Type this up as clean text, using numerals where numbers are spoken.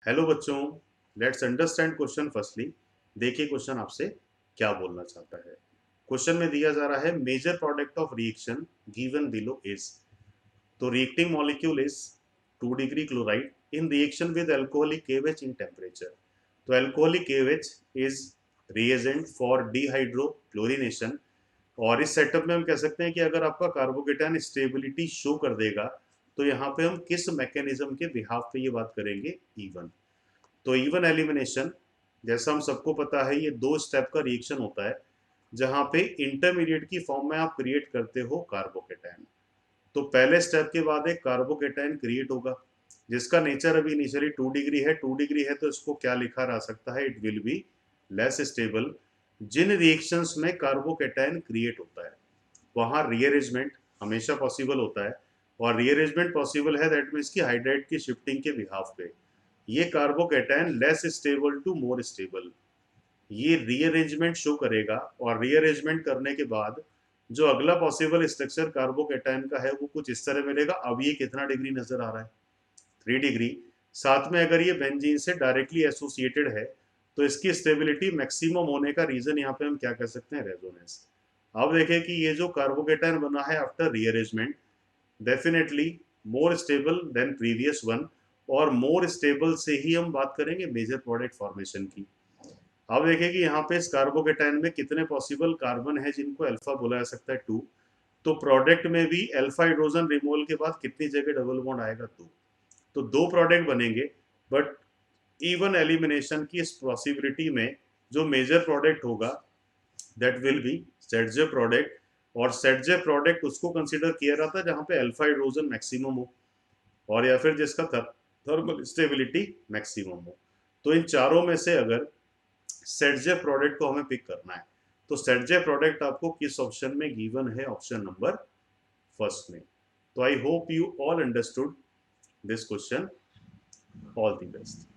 Hello बच्चों, let's understand question firstly. देखिए question आपसे क्या बोलना चाहता है। क्वेश्चन में दिया जा रहा है major product of reaction given below is. तो reacting molecule is 2 degree chloride in reaction with alcoholic KOH in temperature. तो alcoholic KOH is reagent for dehydrochlorination. और इस सेटअप में हम कह सकते हैं कि अगर आपका कार्बोकेटायन स्टेबिलिटी शो कर देगा तो यहाँ पे हम किस मैकेनिज्म के बिहाफ पे ये बात करेंगे, इवन। तो इवन एलिमिनेशन, जैसा हम सबको पता है, ये 2 स्टेप का रिएक्शन होता है जहां पे इंटरमीडिएट की फॉर्म में आप क्रिएट करते हो कार्बोकेटायन। तो पहले स्टेप के बाद एक कार्बोकेटायन क्रिएट होगा जिसका नेचर अभी इनिशियली 2 डिग्री है। 2 डिग्री है तो इसको क्या लिखा जा सकता है, it will be less stable. जिन रिएक्शंस में कार्बोकेटायन क्रिएट होता है वहां रीअरेंजमेंट हमेशा पॉसिबल होता है, और रीअरेंजमेंट पॉसिबल है दैट मीन्स की हाइड्राइड की शिफ्टिंग के बिहाफ पे ये carbocation less stable to more stable ये रीअरेंजमेंट शो करेगा। और रीअरेंजमेंट करने के बाद जो अगला पॉसिबल स्ट्रक्चर कार्बोकेटायन का है वो कुछ इस तरह मिलेगा। अब ये कितना डिग्री नजर आ रहा है, 3 डिग्री। साथ में अगर ये बेंजीन से डायरेक्टली एसोसिएटेड है तो इसकी स्टेबिलिटी मैक्सिमम होने का रीजन यहाँ पे हम क्या कर सकते हैं, रेजोनेंस। अब देखें कि ये जो कार्बोकेटायन बना है after rearrangement definitely more stable then previous one, और मोर स्टेबल से ही हम बात करेंगे मेजर प्रोडक्ट फॉर्मेशन की। अब देखें कि यहाँ पे इस कार्बोकेटायन में कितने पॉसिबल कार्बन है जिनको अल्फा बोला जा सकता है, 2। तो प्रोडक्ट में भी अल्फा हाइड्रोजन रिमूवल के बाद कितनी जगह डबल बॉन्ड आएगा, 2। तो 2 प्रोडक्ट बनेंगे। बट इवन एलिमिनेशन की इस पॉसिबिलिटी में जो मेजर प्रोडक्ट होगा दैट विल बी सेटजे प्रोडक्ट। और सेटजे प्रोडक्ट उसको कंसिडर किया जाता है जहां पे अल्फा हाइड्रोजन मैक्सिमम हो और या फिर जिसका थर्मल स्टेबिलिटी मैक्सिमम हो। तो इन चारों में से अगर सेटजे प्रोडक्ट को हमें पिक करना है तो सेटजे प्रोडक्ट आपको किस ऑप्शन में गिवन है, ऑप्शन नंबर फर्स्ट में। तो I hope you all understood this question. All the best.